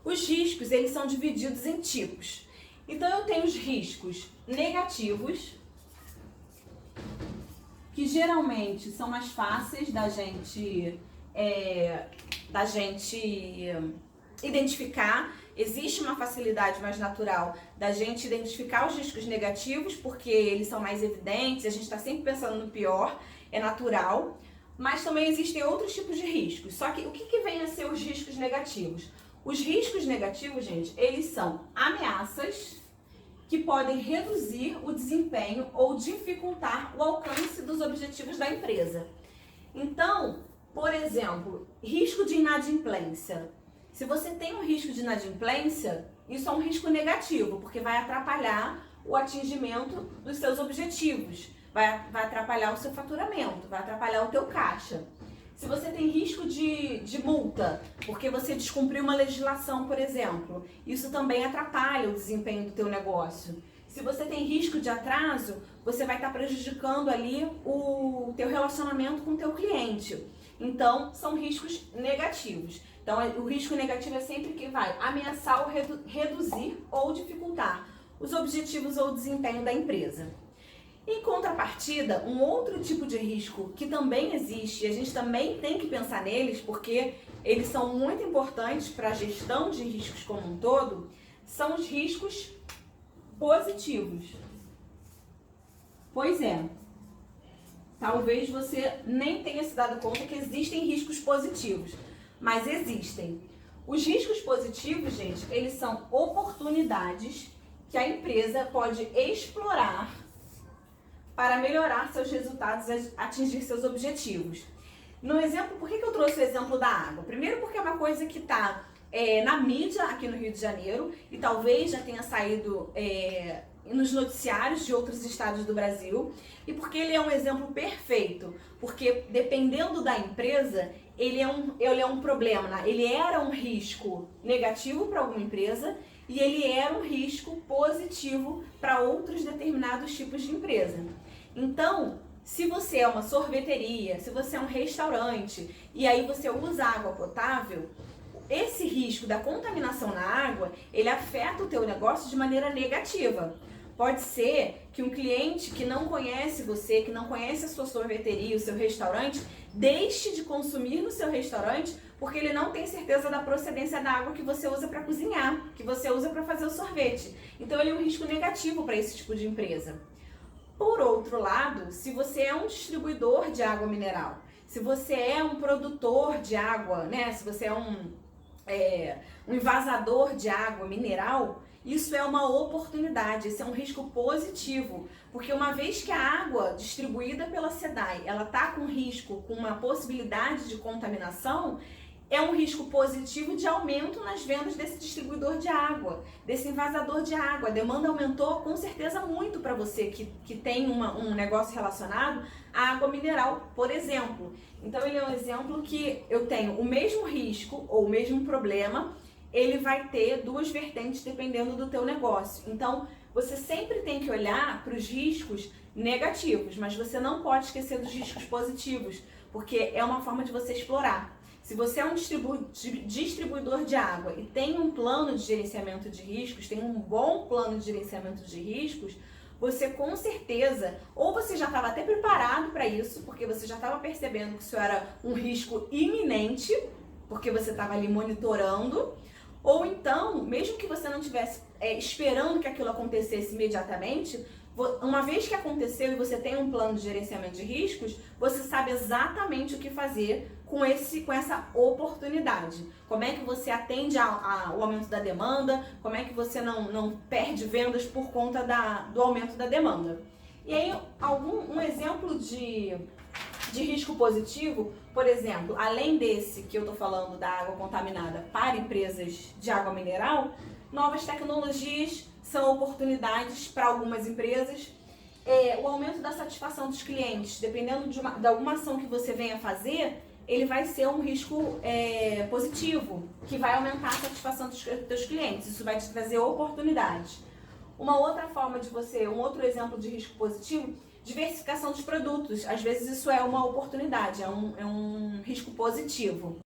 Os riscos, eles são divididos em tipos. Então, eu tenho os riscos negativos, que geralmente são mais fáceis da gente identificar. Existe uma facilidade mais natural da gente identificar os riscos negativos, porque eles são mais evidentes, a gente está sempre pensando no pior, é natural. Mas também existem outros tipos de riscos. Só que o que vem a ser os riscos negativos? Os riscos negativos, gente, eles são ameaças que podem reduzir o desempenho ou dificultar o alcance dos objetivos da empresa. Então, por exemplo, risco de inadimplência. Se você tem um risco de inadimplência, isso é um risco negativo, porque vai atrapalhar o atingimento dos seus objetivos, vai atrapalhar o seu faturamento, vai atrapalhar o teu caixa. Se você tem risco de multa, porque você descumpriu uma legislação, por exemplo, isso também atrapalha o desempenho do teu negócio. Se você tem risco de atraso, você vai estar prejudicando ali o teu relacionamento com o teu cliente. Então, são riscos negativos. Então, o risco negativo é sempre que vai ameaçar ou reduzir ou dificultar os objetivos ou o desempenho da empresa. Em contrapartida, um outro tipo de risco que também existe, e a gente também tem que pensar neles, porque eles são muito importantes para a gestão de riscos como um todo, são os riscos positivos. Pois é, talvez você nem tenha se dado conta que existem riscos positivos, mas existem. Os riscos positivos, gente, eles são oportunidades que a empresa pode explorar para melhorar seus resultados e atingir seus objetivos. No exemplo, por que eu trouxe o exemplo da água? Primeiro porque é uma coisa que está na mídia aqui no Rio de Janeiro e talvez já tenha saído nos noticiários de outros estados do Brasil, e porque ele é um exemplo perfeito, porque dependendo da empresa, ele é um problema, ele era um risco negativo para alguma empresa e ele era um risco positivo para outros determinados tipos de empresa. Então, se você é uma sorveteria, se você é um restaurante e aí você usa água potável, esse risco da contaminação na água, ele afeta o teu negócio de maneira negativa. Pode ser que um cliente que não conhece você, que não conhece a sua sorveteria, o seu restaurante, deixe de consumir no seu restaurante porque ele não tem certeza da procedência da água que você usa para cozinhar, que você usa para fazer o sorvete. Então, ele é um risco negativo para esse tipo de empresa. Por outro lado, se você é um distribuidor de água mineral, se você é um produtor de água, né? Se você é um envasador de água mineral, isso é uma oportunidade, isso é um risco positivo, porque uma vez que a água distribuída pela SEDAI, ela está com risco, com uma possibilidade de contaminação, é um risco positivo de aumento nas vendas desse distribuidor de água, desse envasador de água. A demanda aumentou com certeza muito para você que tem um negócio relacionado à água mineral, por exemplo. Então, ele é um exemplo que eu tenho o mesmo risco ou o mesmo problema, ele vai ter duas vertentes dependendo do teu negócio. Então, você sempre tem que olhar para os riscos negativos, mas você não pode esquecer dos riscos positivos, porque é uma forma de você explorar. Se você é um distribuidor de água e tem um plano de gerenciamento de riscos, tem um bom plano de gerenciamento de riscos, você com certeza, ou você já estava até preparado para isso, porque você já estava percebendo que isso era um risco iminente, porque você estava ali monitorando, ou então, mesmo que você não estivesse esperando que aquilo acontecesse imediatamente, uma vez que aconteceu e você tem um plano de gerenciamento de riscos, você sabe exatamente o que fazer com essa oportunidade. Como é que você atende ao aumento da demanda, como é que você não perde vendas por conta do aumento da demanda. E aí, um exemplo de risco positivo, por exemplo, além desse que eu estou falando da água contaminada para empresas de água mineral, novas tecnologias são oportunidades para algumas empresas. O aumento da satisfação dos clientes, dependendo de alguma ação que você venha fazer, ele vai ser um risco positivo, que vai aumentar a satisfação dos teus clientes. Isso vai te trazer oportunidades. Uma outra forma de um outro exemplo de risco positivo, diversificação dos produtos. Às vezes isso é uma oportunidade, é um risco positivo.